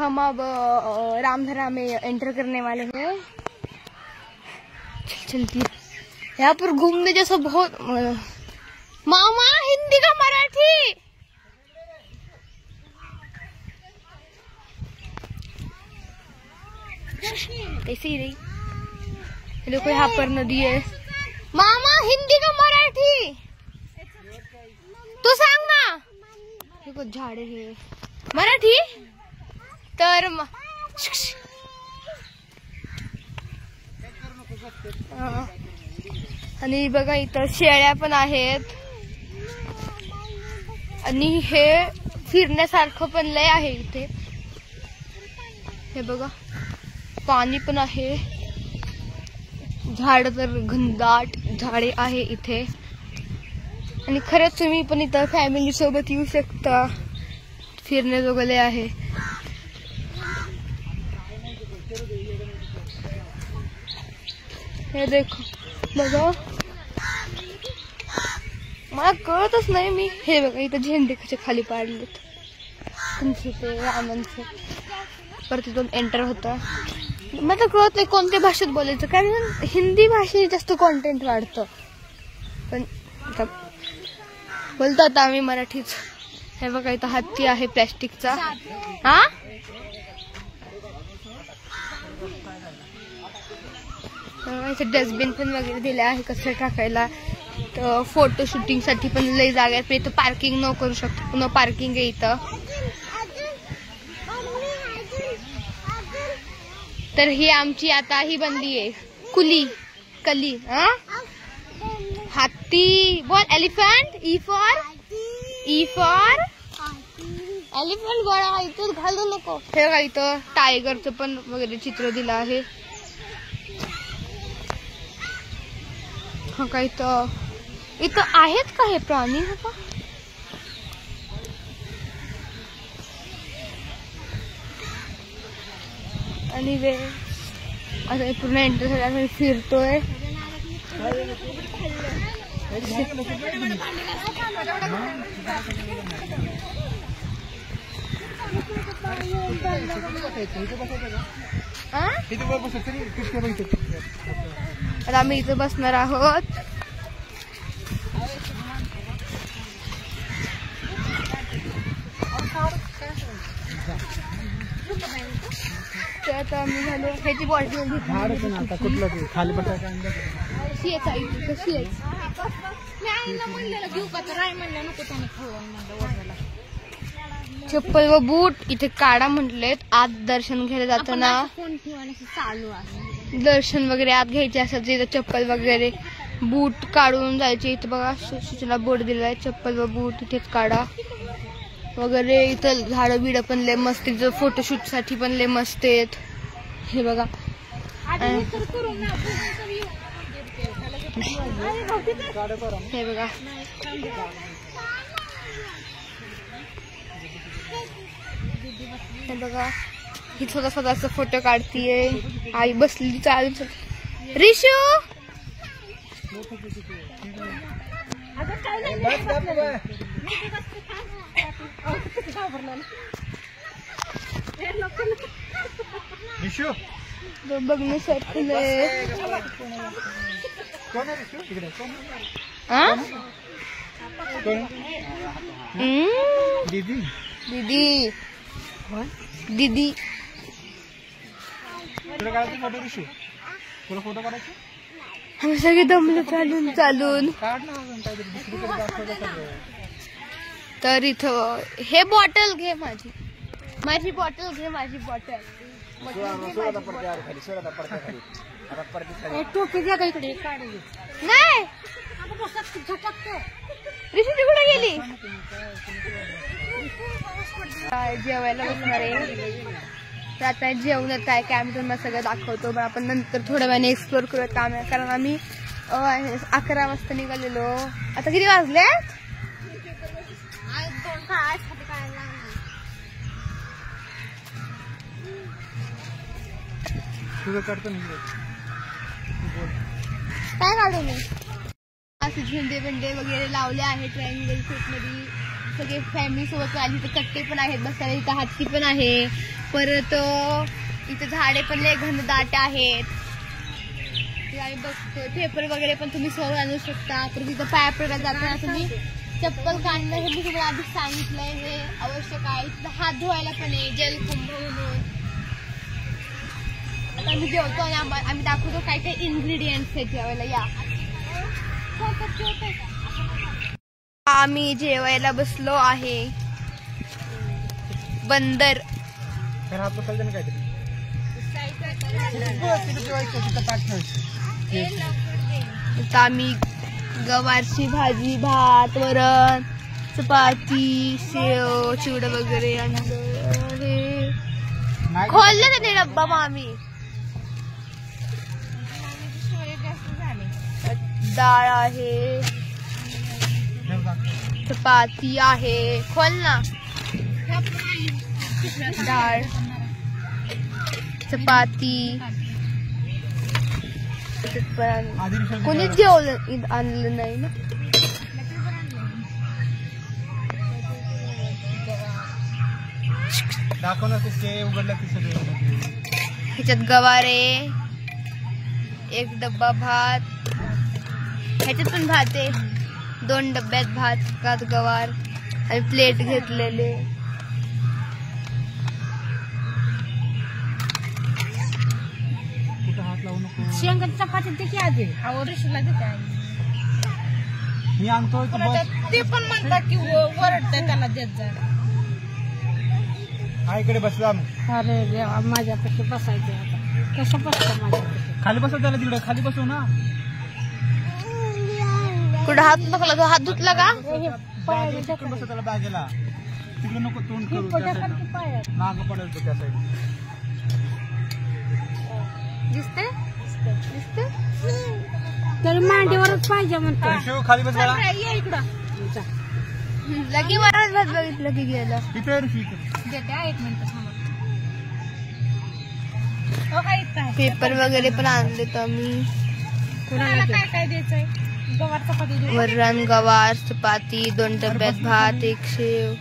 हम अब रामधरा में एंटर करने वाले हैं। चलती यहाँ पर घूमने जैसा बहुत। मामा हिंदी का मराठी कैसे ही रही। देखो यहाँ पर नदी है। मामा हिंदी का मराठी तू सांग ना। देखो झाडे हे मराठी तर आणि बघा इथं शेळ्या पण आहेत आणि हे फिरण्यासारखं पण लय आहे इथे। हे बघा पाणी पण आहे, झाड तर घनदाट झाडे आहे इथे आणि खरंच तुम्ही पण इथं फॅमिली सोबत येऊ शकता, फिरण्याजोगले आहे। हे देखो बघा मला कळतच नाही मी। हे बघा इथं झेंडे कसे खाली पाडलेत तुमचे ते रामांचे। परत इथून एंटर होता। मला कळत नाही कोणत्या भाषेत बोलायचं, कारण हिंदी भाषेत जास्त कॉन्टेंट वाढतं, पण बोलतो आता आम्ही मराठीच। हे बघा इथं हत्ती आहे प्लॅस्टिकचा। हा इथे डस्टबिन पण वगैरे दिले आहे कचरा टाकायला। तर फोटो शूटिंग साठी पण लय जागा आहे, इथं पार्किंग न करू शकतो, नो पार्किंग आहे इथं। तर ही आमची आता ही बनली आहे कुली कली। हाती बोल एलिफंट, ई फॉर एलिफंट गोळा इथं घालू नको। हे बघा इथं टायगरचं पण वगैरे चित्र दिलं आहे। हा काय इथं आहेत का हे प्राणी? आणि वे आता पूर्ण एंटर झाल्यावर फिरतोय। आता आम्ही इथं बसणार आहोत। तर आता आम्ही झालो ह्याची बॉटल कुठलं खाली कशी आहे चप्पल व बूट इथे काढा म्हटलेत। आत दर्शन घ्यायला जाताना दर्शन वगैरे आत घ्यायचे असतात इथं चप्पल वगैरे बूट काढून जायचे। इथं बघा सूचना बोर्ड दिला आहे, चप्पल व बूट इथेच काढा वगैरे। इथं झाडं बिडं पण लय मस्त, इथं फोटोशूट साठी पण लय मस्त आहेत। हे बघा हे बघा हे बघा ही स्वतःचा फोटो काढतीये। आई बसली चालून रिशू बघण्यासारखं दीदी दीदी दीदी आम्ही सगळे दमलो चालून चालून। तर इथं हे बॉटल घे माझी बॉटल घे माझी बॉटल नाही ऋषी कुठे गेली? जेवायला बसणार आहे। तर आता जेवणात काय काय आम्ही तुम्हाला सगळं दाखवतो, पण आपण नंतर थोड्या वेळाने एक्सप्लोर करूयात काम आहे, कारण आम्ही 11 वाजता निघालेलो। आता किती वाजले? काय काढू मी असे झेंडे बेंडे वगैरे लावले आहे ट्रायंगल शेप मध्ये। सगळे फॅमिली सोबत आली तर कट्टे पण आहेत बसायला, इथं हत्ती पण आहे परत इथे झाडे पण लय घनदाट आहेत. आम्ही बघतोय पेपर वगैरे पण तुम्ही सहज आणू शकता. तर तिथं पाया पडायला जाताना तुम्ही चप्पल काढणं हे मी तुम्हाला आधीच सांगितलंय, हे आवश्यक आहे. तिथं हात धुवायला पण आहे जलकुंभ म्हणून. आता आम्ही जेवतो आणि आम्ही दाखवतो काय काय इन्ग्रेडियंट्स आहेत जेवायला. या आम्ही जेवायला बसलो आहे. बंदर आता आम्ही गवारची भाजी, भात, वरण, चपाती, शेव, चिवडा वगैरे आणलं. खोललं ना ते डब्बा मग आम्ही. डाळ आहे, चपाती आहे. खोल ना. डाळ, चपाती. कोणीच जेवलं आणलं नाही ना. ह्याच्यात गवार आहे, एक डब्बा भात, ह्याच्यात पण भात आहे, 2 डब्यात भात, गवार आणि प्लेट घेतलेले. शेंगा चपाती देखील आधी आवडशीला देते मी आणतो ते पण म्हणतात की वरडतंय त्याला देत जा. आईकडे बसला. अरे देवा माझ्यापाशी बसायचं आता. कसं बसतं माझ्यापाशी? खाली बसव त्याला, तिकडे खाली बसव ना. कुठं हात नको, तो हात धुतला का? बसव त्याला बॅगेला. तिकडे नको तोंड करू, नाग पडेल तो त्या साईड. दिसते दिसते तर मांडीवरच पाहिजे म्हणतो. खाली बस बाळा. लगी वरच भात बघितलं की गेलं. देते 1 मिनिट. पेपर वगैरे पण आणले तर आम्ही. कुणाला काय काय द्यायचंय? गवार चपाती, वरण, गवार, चपाती, 2 डब्यात भात, 1 शेव,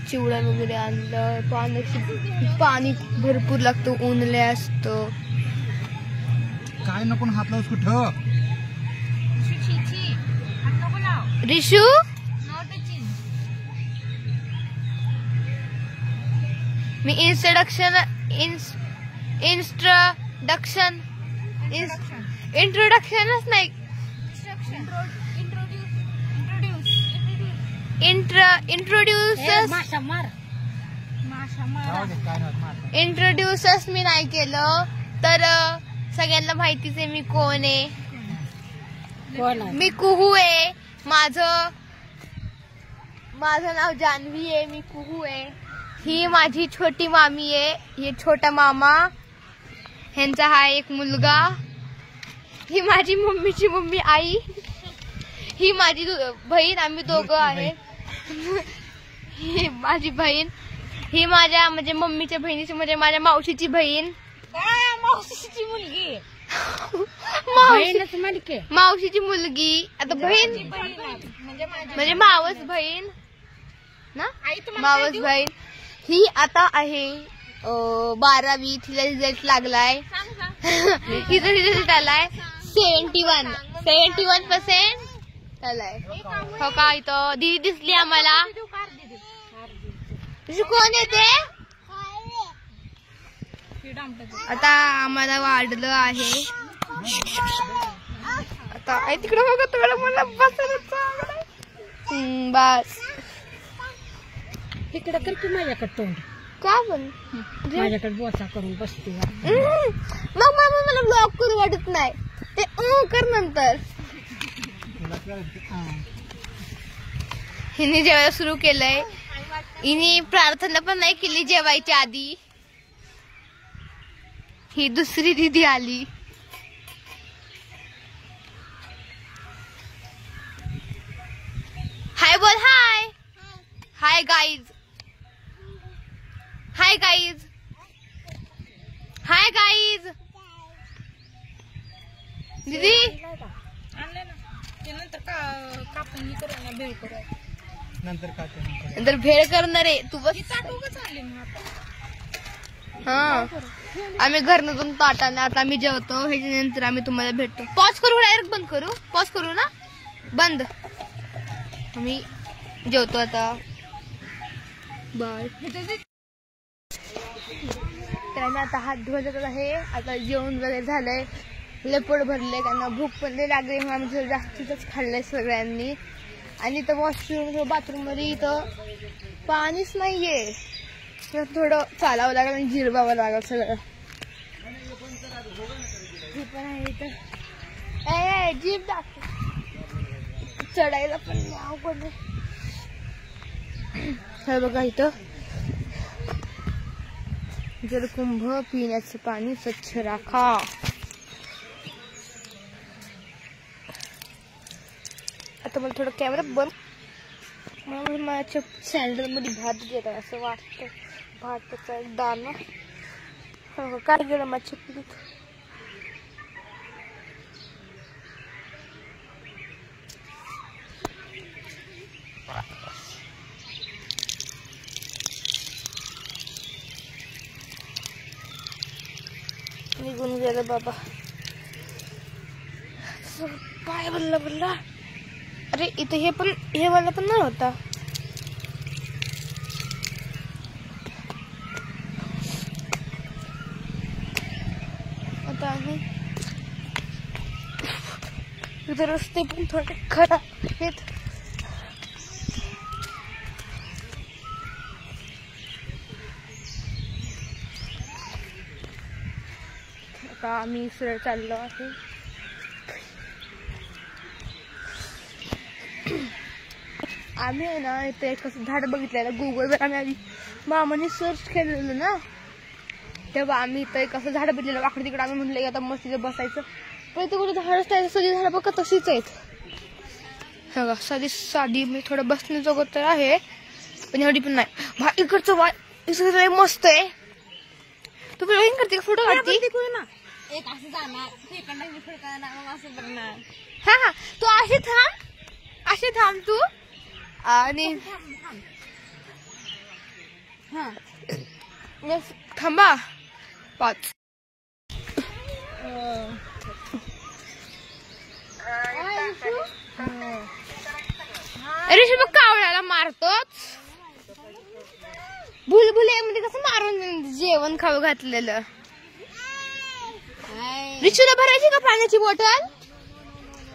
चिवडा वगैरे आणलं. पाणी भरपूर लागतं, ऊन लय असतं. काय नको हात लावूस कुठं. रिशू मी इंट्रोडक्शनच नाही, इंट्रोड्यूसच मी नाही केलं. तर सगळ्यांना माहितीच आहे मी कोण आहे. मी कुहू आहे. माझं नाव जान्हवी आहे. मी कुहू आहे. ही माझी छोटी मामी आहे. हे छोटा मामा, ह्यांचा हा एक मुलगा. ही माझी मम्मीची मम्मी आई. ही माझी बहीण. आम्ही दोघं आहे. ही माझी बहीण. ही माझ्या म्हणजे मम्मीच्या बहिणीची म्हणजे माझ्या मावशीची बहीण. मावशीची मुलगी, मावशीची मुलगी. आता बहीण म्हणजे मावस बहीण ना, मावस बहीण. ही आता आहे 12वी. तिला रिझल्ट लागलाय. तिचा रिझल्ट आलाय 71% आलाय. हो का? इथं दीदी दिसली आम्हाला. कोण येते? आता आम्हाला वाढलं आहे. आता तिकडे बघा, थोडं मला बस इकडे कर की माझ्याकडे तोंड. का पण माझ्याकडे बोचा करून बसते. मग मला ब्लॉक करू वाटत नाही. ते कर नंतर. हिने जेवायला सुरू केलंय. हिने प्रार्थना पण नाही केली जेवायच्या आधी. ही दुसरी दीदी आली. हाय बोल. Hi hi guys. Hi guys. Hi guys. दीदी नंतर भेळ करणार आहे. तू बस. हा आम्ही घरनं जाऊन ताटाने आता आम्ही जेवतो, ह्याच्यानंतर आम्ही तुम्हाला भेटतो. पॉज करू डायरेक्ट बंद करू? पॉज करू ना, बंद. आम्ही जेवतो आता, बाय. तर आम्ही आता हात धुवत आहे. आता जेवण वगैरे झालंय, लेपोट भरले, त्यांना भूक पण नाही लागली म्हणून आम्ही जास्तीच खाल्लंय सगळ्यांनी. आणि इथं वॉशरूम बाथरूम मध्ये इथं पाणीच नाहीये, थोडं चालावं लागेल आणि जिरवावं लागेल सगळं. हे पण आहे इथं जीप दाखव, चढायला पण अवघड आहे. हे बघा इथं जलकुंभ, पिण्याचं पाणी स्वच्छ राखा. आता मला थोडं कॅमेरा बंद, मला माझ्या सँडल मध्ये भात घेत आहे असं वाटतं. भाताचा एक दाना काय गेलं माझ्या पिढीत. निघून गेलं बाबा, पाय बल्ला बल्ला. अरे इथे हे वाला पण नाही होता. आता आम्ही इथे रस्ते पण थोडे खराब आहेत. आता आम्ही सरळ चाललो आहे. आम्ही आहे ना इथे कसं झाड बघितलेलं गुगलवर, आम्ही आधी मामाने सर्च केलेलं ना, तेव्हा आम्ही इथं कसं झाड बघितलेलं वाकडे तिकडे. आम्ही म्हटलं आता मस्त तिथे बसायचं, पण इथे कुठे झाडच नाही. सगळी झाडं बघा तशीच आहेत. बघा साधी मी थोडं बसण्याजोगं तर आहे, पण एवढी पण नाही. इकडचं वाय मस्त आहे. तू ब्लॉगिंग करते का, फोटो काढते? एक असं जाणार, असं बघणार. हा तू असे थांब तू. आणि थांबा 5. ऋषी बघ कावळ्याला मारतोच. बुलबुले कसं मारून जेवण खाऊ घातलेलं. ऋषीला भरायची का पाण्याची बॉटल?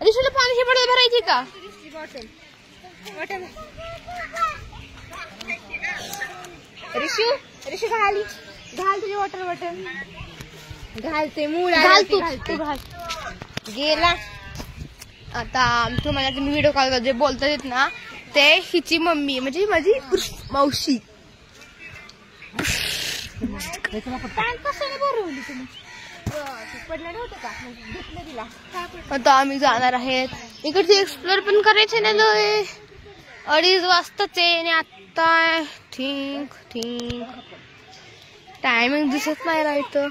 ऋषीला पाण्याची बॉटल भरायची का? ऋषी घाल तुझी वॉटर बॉटल, घालते मूळ घाल तू घाल. गेला. आता तुम्हाला तुम्ही व्हिडिओ कॉल जे बोलता येत ना, ते हिची मम्मी म्हणजे माझी मावशी. आता आम्ही जाणार आहेत. इकडचे एक्सप्लोर पण करायचे ना, 2:30 वाजताच आहे आणि आता थिंक टायमिंग दिसत नाही राहतं.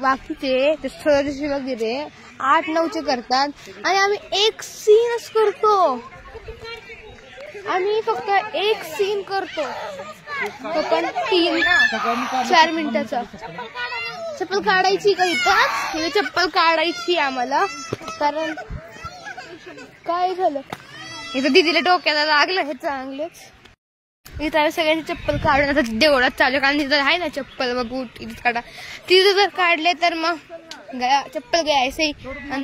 बाकीचे ते सहज वगैरे 8-9 करतात आणि आम्ही एक सीनच करतो. आम्ही फक्त एक सीन करतो, तो पण 3-4 मिनिटाचा. चप्पल काढायची का इथं? चप्पल काढायची आम्हाला, कारण काय झालं इथं दिदीला डोक्याला लागलं हे चांगलंच. इथं सगळ्यांची चप्पल काढून आता देवळात चालू, कारण तिथं आहे ना चप्पल व बूट इथं काढा. तिथं जर काढले तर मग गया चप्पल गया ऐसे ही,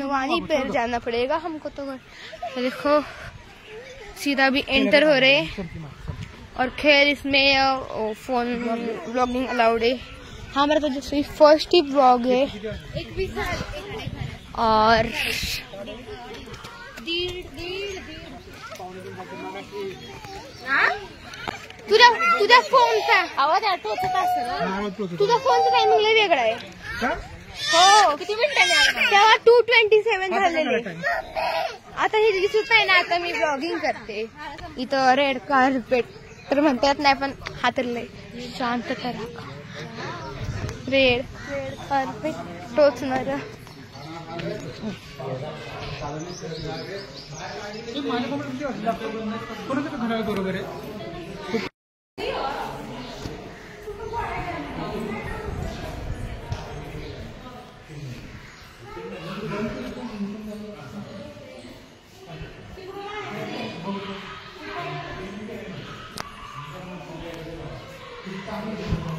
वहीं पर जाना पड़ेगा हमको. तो देखो सीधा भी एंटर हो रहे. और खैर इसमें फोन व्लॉगिंग अलाउड है. हमारा तो जैसे फर्स्ट ही व्लॉग है. और तुझ्या फोनचा आवाज आठवत असेल. तुझ्या फोनचा टायमिंग लय वेगळा आहे. हो किती मिनिटांनी? तेव्हा 2:27 झालेले. आता हे दिसत नाही ना, आता मी ब्लॉगिंग करते. इथं रेड कार्पेट तर म्हणतात नाही, पण हा तर लय शांतता राखा. रेड कार्पेट टोचणार. आहे.